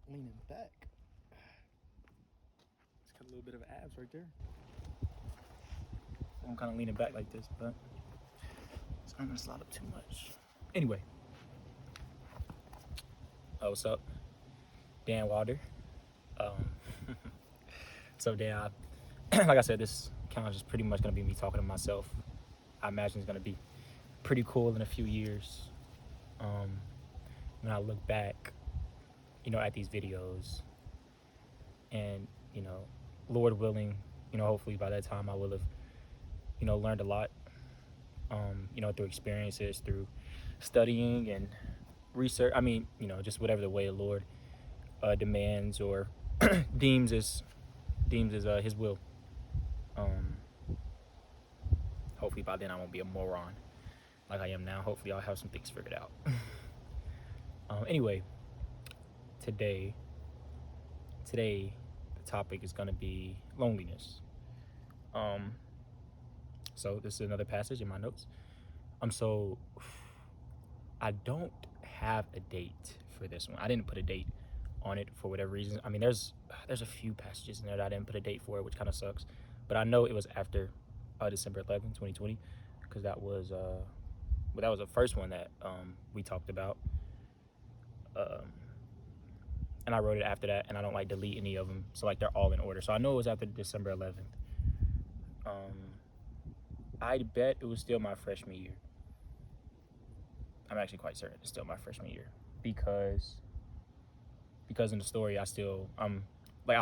leaning back. It's got a little bit of abs right there. I'm kind of leaning back like this, but so I'm gonna slide up too much. Anyway, what's up? Dan Wilder. So Dan, like I said, this challenge is pretty much gonna be me talking to myself. I imagine it's gonna be pretty cool in a few years. When I look back, at these videos, and Lord willing, hopefully by that time I will have, learned a lot. Through experiences, through studying and research. I mean, just whatever the way the Lord demands or deems as His will. Hopefully by then I won't be a moron like I am now. Hopefully I'll have some things figured out. Anyway, today the topic is gonna be loneliness. So this is another passage in my notes. So I don't have a date for this one. I didn't put a date on it for whatever reason. I mean, there's a few passages in there that I didn't put a date for, which kind of sucks. But I know it was after December 11th, 2020, because that was the first one that we talked about. And I wrote it after that, and I don't like delete any of them, so like they're all in order. So I know it was after December 11th. I bet it was still my freshman year. I'm actually quite certain it's still my freshman year because in the story I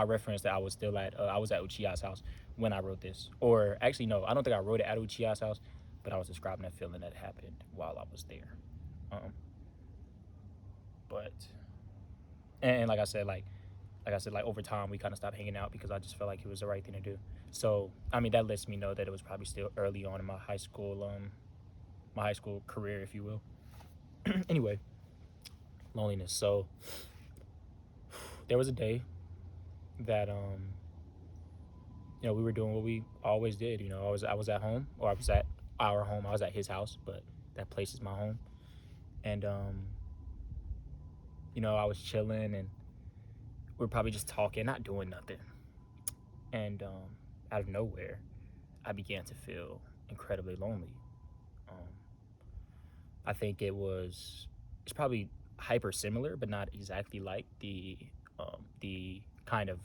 referenced that I was still at Uchiha's house when I wrote this. Or actually no, I don't think I wrote it at Uchiha's house, but I was describing that feeling that happened while I was there. But like I said, over time we kind of stopped hanging out because I just felt like it was the right thing to do. So I mean that lets me know that it was probably still early on in my high school career, if you will. Anyway, loneliness. So there was a day that we were doing what we always did. I was at home, or I was at our home. I was at his house, but that place is my home. And I was chilling, and we were probably just talking, not doing nothing. And out of nowhere, I began to feel incredibly lonely. I think it's probably hyper similar, but not exactly like the kind of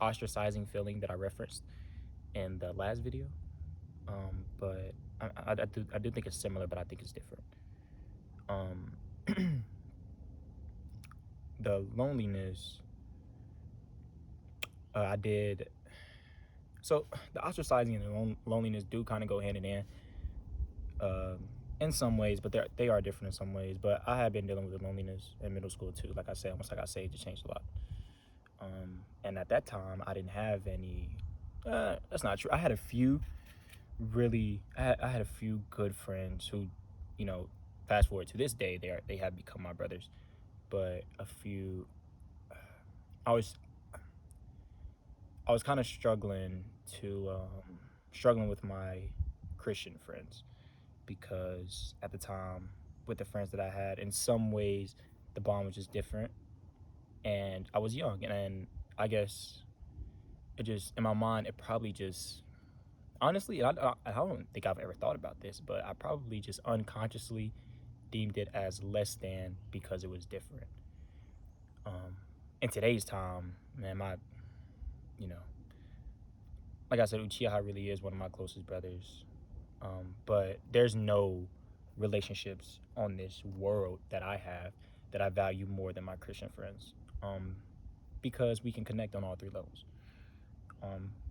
ostracizing feeling that I referenced in the last video. But I do think it's similar, but I think it's different. The loneliness, I did. So the ostracizing and the loneliness do kind of go hand in hand. In some ways, but they are different in some ways. But I have been dealing with loneliness in middle school too. Like I said, almost like I said, it just changed a lot. And at that time, I didn't have any. That's not true. I had a few I had a few good friends who, fast forward to this day, they have become my brothers. But a few, I was kind of struggling with my Christian friends, because at the time, with the friends that I had, in some ways the bond was just different, and I was young, and I guess it just, in my mind, it probably just, honestly, I don't think I've ever thought about this, but I probably just unconsciously deemed it as less than because it was different. In today's time, man, like I said, Uchiha really is one of my closest brothers. But there's no relationships on this world that I have that I value more than my Christian friends, because we can connect on all three levels.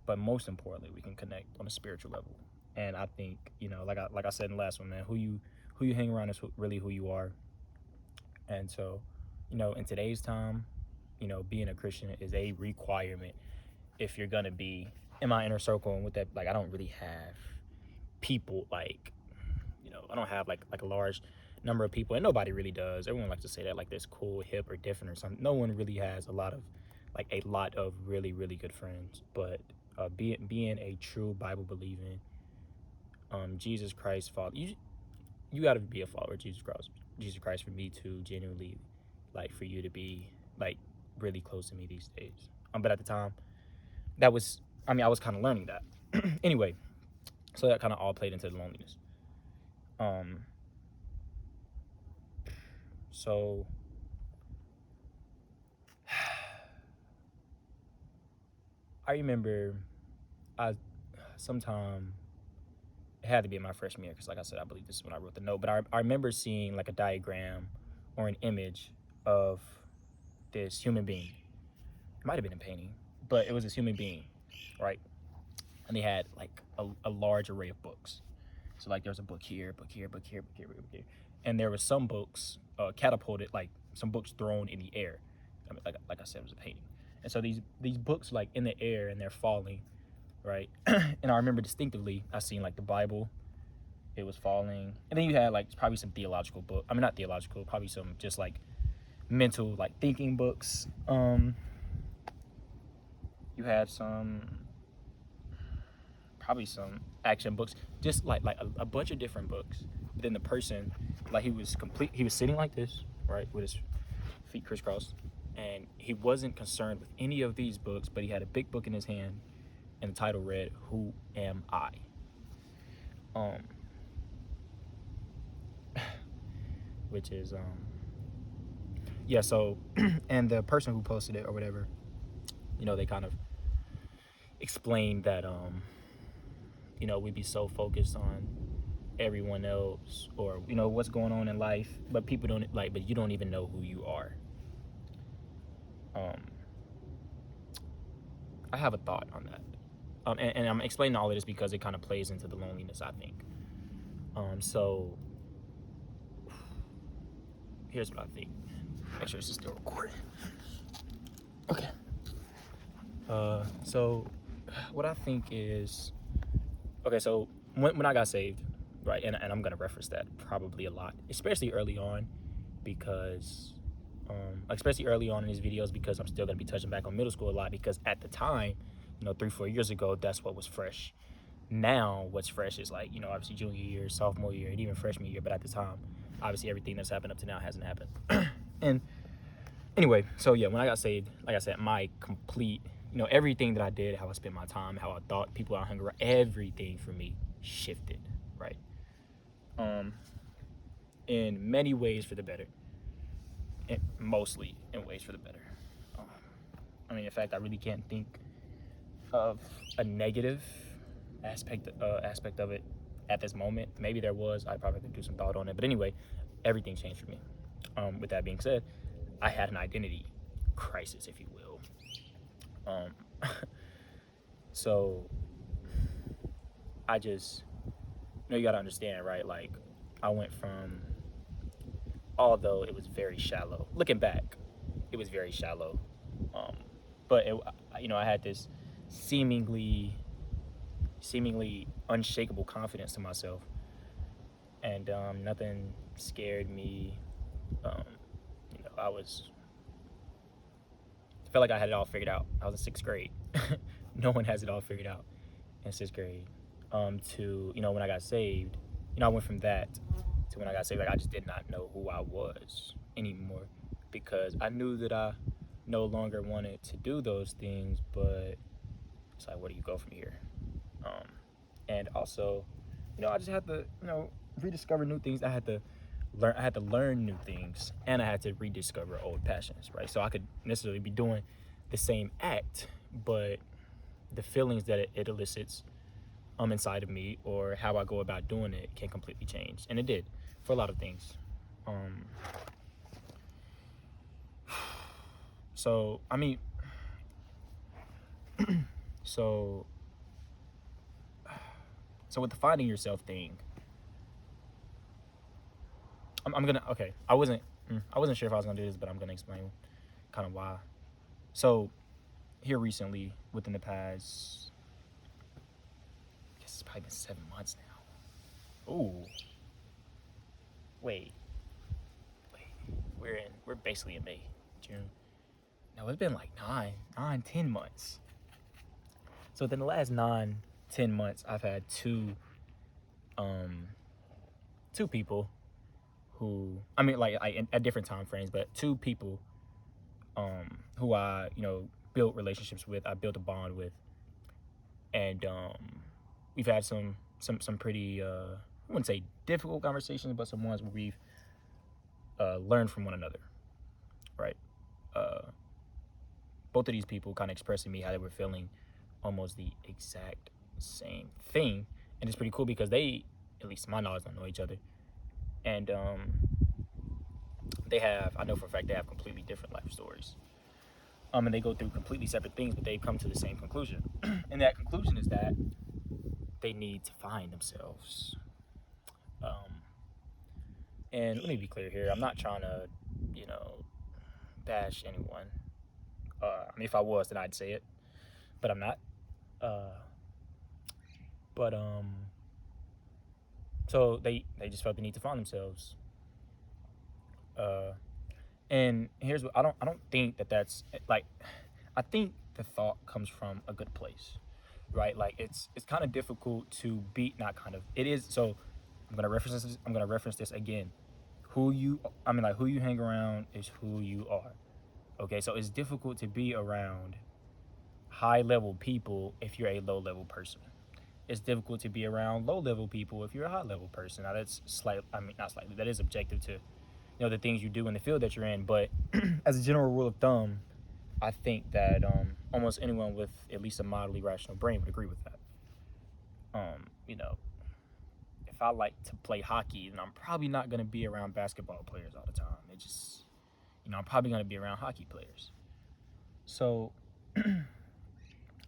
But most importantly, we can connect on a spiritual level. And I think, like I said in the last one, man, who you hang around is really who you are. And so, in today's time, being a Christian is a requirement if you're gonna be in my inner circle. And with that, like, I don't really have people, like, I don't have like a large number of people, and nobody really does. Everyone likes to say that like this cool, hip, or different or something. No one really has a lot of really, really good friends. But being a true Bible believing, Jesus Christ follower, you got to be a follower of Jesus Christ for me to genuinely like for you to be like really close to me these days. But at the time, that was, I mean, I was kind of learning that. Anyway, so that kind of all played into the loneliness. Um, so I remember I sometime it had to be in my freshman year because, like I said, I believe this is when I wrote the note. But I remember seeing like a diagram or an image of this human being. It might have been a painting, but it was this human being, right? And they had like a large array of books. So like there's a book here, book here, book here, book here, book here, and there were some books catapulted, like some books thrown in the air. I mean, like I said, it was a painting. And so these books like in the air and they're falling, right? And I remember distinctively I seen like the Bible, it was falling, and then you had like probably some theological book. I mean, not theological, probably some just like mental like thinking books. You had some probably some action books, just like a bunch of different books. But then the person, like he was sitting like this, right, with his feet crisscrossed, and he wasn't concerned with any of these books, but he had a big book in his hand, and the title read, "Who Am I?" Which is yeah. So, and the person who posted it or whatever, you know, they kind of explained that you know, we'd be so focused on everyone else or, you know, what's going on in life, but people don't like, but you don't even know who you are. I have a thought on that. And I'm explaining all of this because it kind of plays into the loneliness, I think. So here's what I think. Make sure this is still recording. Okay. So what I think is, okay, so when I got saved, right, and I'm gonna reference that probably a lot, especially early on, because especially early on in these videos, because I'm still gonna be touching back on middle school a lot, because at the time, you know, 3-4 years ago, that's what was fresh. Now what's fresh is like, you know, obviously junior year, sophomore year, and even freshman year, but at the time, obviously everything that's happened up to now hasn't happened. And anyway, so yeah, when I got saved, like I said, my complete, you know, everything that I did, how I spent my time, how I thought, people I hung around, everything for me shifted, right? In many ways for the better, and mostly in ways for the better. I mean, in fact, I really can't think of a negative aspect of it at this moment. Maybe there was. I probably could do some thought on it. But anyway, everything changed for me. With that being said, I had an identity crisis, if you will. So I just, you know, you gotta understand, right? Like, I went from, although it was very shallow, looking back, it was very shallow. But it, you know, I had this seemingly unshakable confidence to myself, and nothing scared me. You know, felt like I had it all figured out. I was in 6th grade. No one has it all figured out in 6th grade. To, you know, when I got saved, you know, I went from that to when I got saved, like I just did not know who I was anymore, because I knew that I no longer wanted to do those things, but it's like, where do you go from here? And also, you know, I just had to, you know, rediscover new things. I had to learn new things, and I had to rediscover old passions, right? So I could necessarily be doing the same act, but the feelings that it elicits inside of me, or how I go about doing it, can completely change. And it did for a lot of things. So I mean, so with the finding yourself thing, I'm gonna, okay, I wasn't sure if I was gonna do this, but I'm gonna explain kind of why. So here recently, within the past, I guess it's probably been 7 months now. Ooh, wait, we're basically in May, June. No, it's been like 10 months. So within the last 9-10 months, I've had two people who, I mean, like at different time frames, but two people who I, built relationships with, I built a bond with, and we've had some pretty I wouldn't say difficult conversations, but some ones where we've learned from one another, right? Uh, Both of these people kind of expressing me how they were feeling almost the exact same thing, and it's pretty cool because they, at least to my knowledge, don't know each other, and they have, I know for a fact, they have completely different life stories. And they go through completely separate things, but they come to the same conclusion. And that conclusion is that they need to find themselves. Um, and let me be clear here. I'm not trying to, bash anyone. I mean, if I was, then I'd say it, but I'm not. Uh, but so they just felt the need to find themselves. Uh, and here's what I don't think that's like. I think the thought comes from a good place, right? Like it's kind of difficult to be, not kind of, it is. So I'm gonna reference this again. Who you hang around is who you are. Okay, so it's difficult to be around high level people if you're a low level person. It's difficult to be around low level people if you're a high level person. Now that's slight. I mean, not slightly. That is objective to the things you do in the field that you're in. But as a general rule of thumb, I think that almost anyone with at least a mildly rational brain would agree with that. If I like to play hockey, then I'm probably not going to be around basketball players all the time. It just, I'm probably going to be around hockey players. So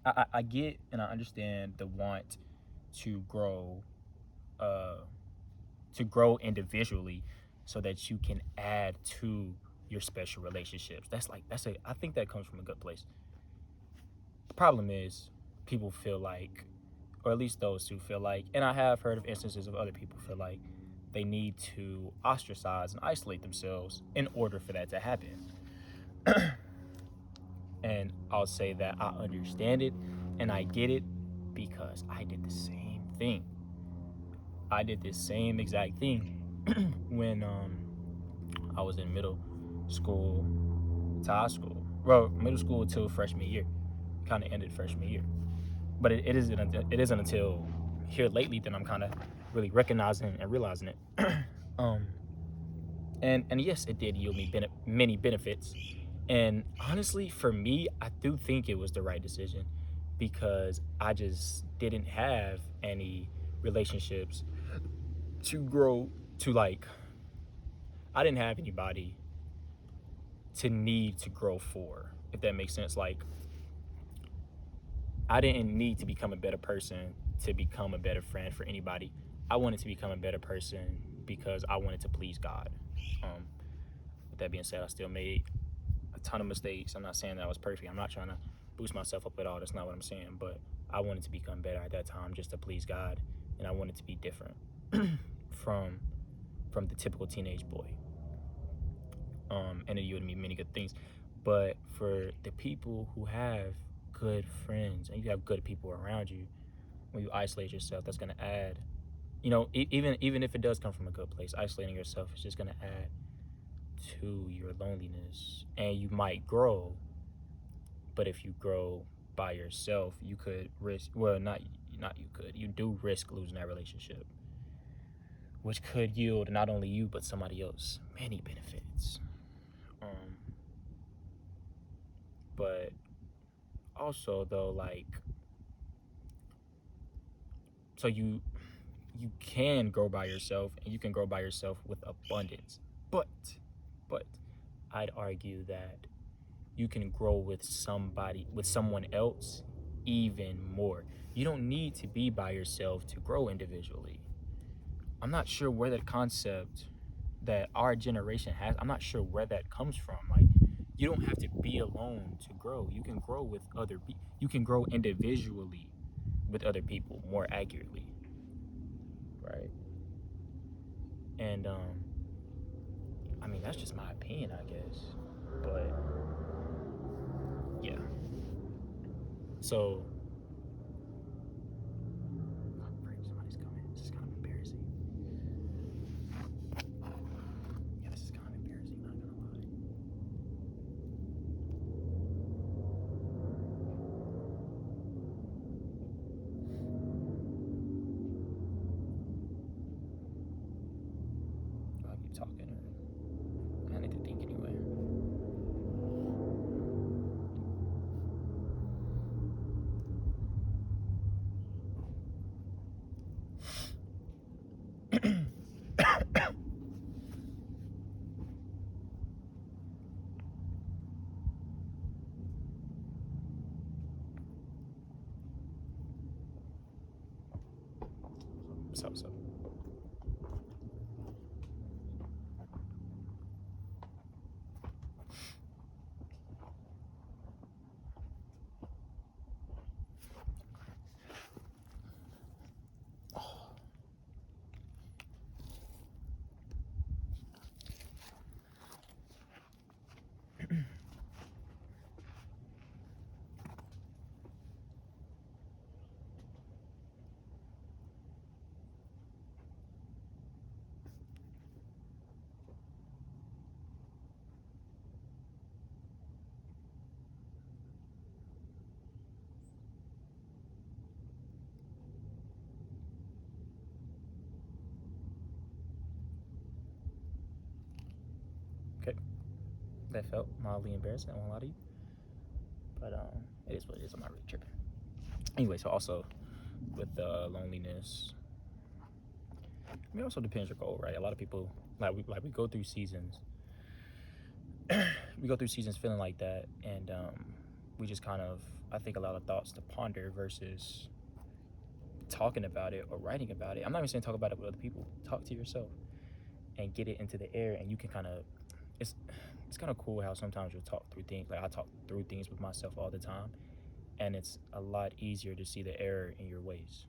I get and I understand the want to grow, individually, so that you can add to your special relationships. I think that comes from a good place. The problem is people feel like, or at least those who feel like, and I have heard of instances of other people feel like they need to ostracize and isolate themselves in order for that to happen. And I'll say that I understand it and I get it because I did the same thing. I did this same exact thing when I was in middle school to high school. Well, middle school till freshman year. Kind of ended freshman year. But it isn't until here lately that I'm kind of really recognizing and realizing it. um, and yes, it did yield me many benefits. And honestly, for me, I do think it was the right decision because I just didn't have any relationships to grow to, like, I didn't have anybody to need to grow for, if that makes sense. Like, I didn't need to become a better person to become a better friend for anybody. I wanted to become a better person because I wanted to please God. With that being said, I still made a ton of mistakes. I'm not saying that I was perfect. I'm not trying to boost myself up at all. That's not what I'm saying. But I wanted to become better at that time just to please God, and I wanted to be different from the typical teenage boy. And it yielded me many good things. But for the people who have good friends and you have good people around you, when you isolate yourself, that's going to add, even if it does come from a good place, isolating yourself is just going to add to your loneliness. And you might grow, but if you grow by yourself, you could risk, well, not you could, you do risk losing that relationship, which could yield not only you but somebody else many benefits. But also though, like, so you can grow by yourself and you can grow by yourself with abundance, but I'd argue that you can grow with someone else even more. You don't need to be by yourself to grow individually. I'm not sure where that concept that our generation has, I'm not sure where that comes from. Like, you don't have to be alone to grow. You can grow with other people. You can grow individually with other people more accurately, right? And I mean, that's just my opinion, I guess. But yeah. So somebody's coming. This is kind of embarrassing. So. Okay, that felt mildly embarrassing. I won't lie to you, but it is what it is. I'm not really tripping. Anyway, so also with loneliness, I mean, it also depends your goal, right? A lot of people we go through seasons. We go through seasons feeling like that, and we just kind of, I think, a lot of thoughts to ponder versus talking about it or writing about it. I'm not even saying talk about it with other people. Talk to yourself and get it into the air, and you can kind of, it's kind of cool how sometimes you'll talk through things. Like I talk through things with myself all the time, and it's a lot easier to see the error in your ways.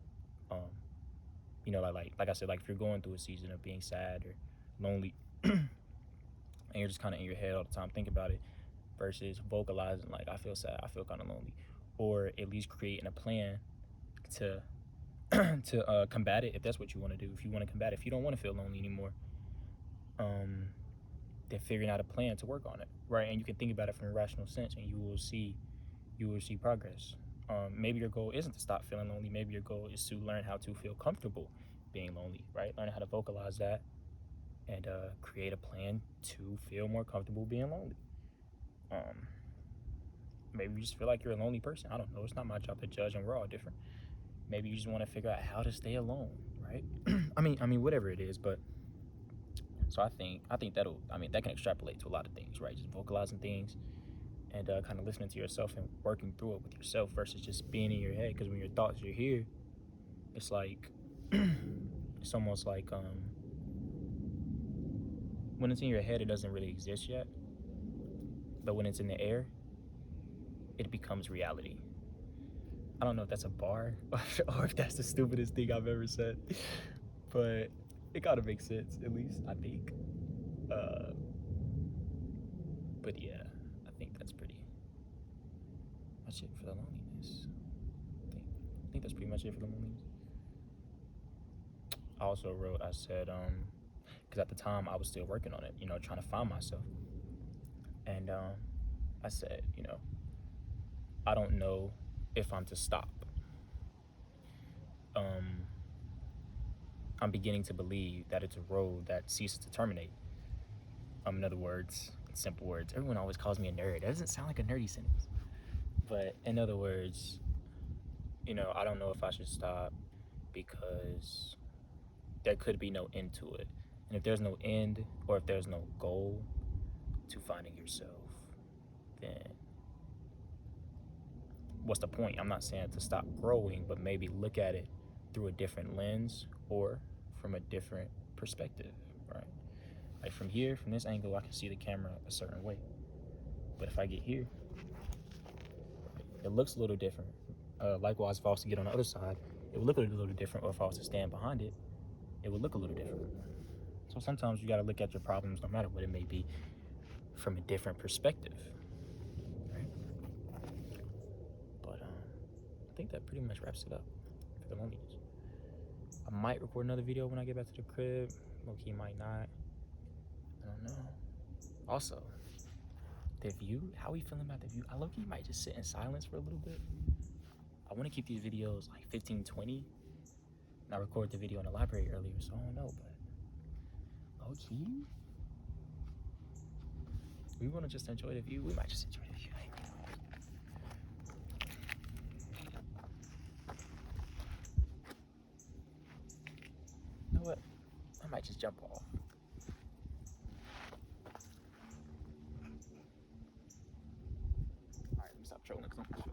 You know, like I said, like if you're going through a season of being sad or lonely, and you're just kind of in your head all the time, think about it, versus vocalizing like I feel sad, I feel kind of lonely, or at least creating a plan to to combat it if that's what you want to do. If you want to combat it, if you don't want to feel lonely anymore, then figuring out a plan to work on it, right? And you can think about it from a rational sense, and you will see progress. Maybe your goal isn't to stop feeling lonely. Maybe your goal is to learn how to feel comfortable being lonely, right? Learn how to vocalize that and create a plan to feel more comfortable being lonely. Maybe you just feel like you're a lonely person. I don't know. It's not my job to judge, and we're all different. Maybe you just want to figure out how to stay alone, right? I mean, whatever it is. But so I think that can extrapolate to a lot of things, right? Just vocalizing things and kind of listening to yourself and working through it with yourself versus just being in your head. Because when your thoughts are here, it's like it's almost like when it's in your head, it doesn't really exist yet. But when it's in the air, it becomes reality. I don't know if that's a bar or if that's the stupidest thing I've ever said, but it gotta make sense, at least, I think. But yeah, I think that's pretty much it for the loneliness. I think that's pretty much it for the loneliness. I also wrote, I said, because at the time I was still working on it, you know, trying to find myself. And I said, you know, I don't know if I'm to stop. I'm beginning to believe that it's a road that ceases to terminate. In other words, in simple words, everyone always calls me a nerd. That doesn't sound like a nerdy sentence. But in other words, you know, I don't know if I should stop because there could be no end to it. And if there's no end or if there's no goal to finding yourself, then what's the point? I'm not saying to stop growing, but maybe look at it through a different lens or from a different perspective, right? Like from here, from this angle, I can see the camera a certain way. But if I get here, it looks a little different. Likewise, if I was to get on the other side, it would look a little different. Or if I was to stand behind it, it would look a little different. So sometimes you got to look at your problems, no matter what it may be, from a different perspective, right? But I think that pretty much wraps it up for the loneliness. I might record another video when I get back to the crib. Low-key might not. I don't know. Also, the view, how are we feeling about the view? I low-key might just sit in silence for a little bit. I want to keep these videos like 15, 20. And I recorded the video in the library earlier, so I don't know, but low-key, we want to just enjoy the view. We might just enjoy the view. You know what? I might just jump off. Alright, let me stop trolling because I'm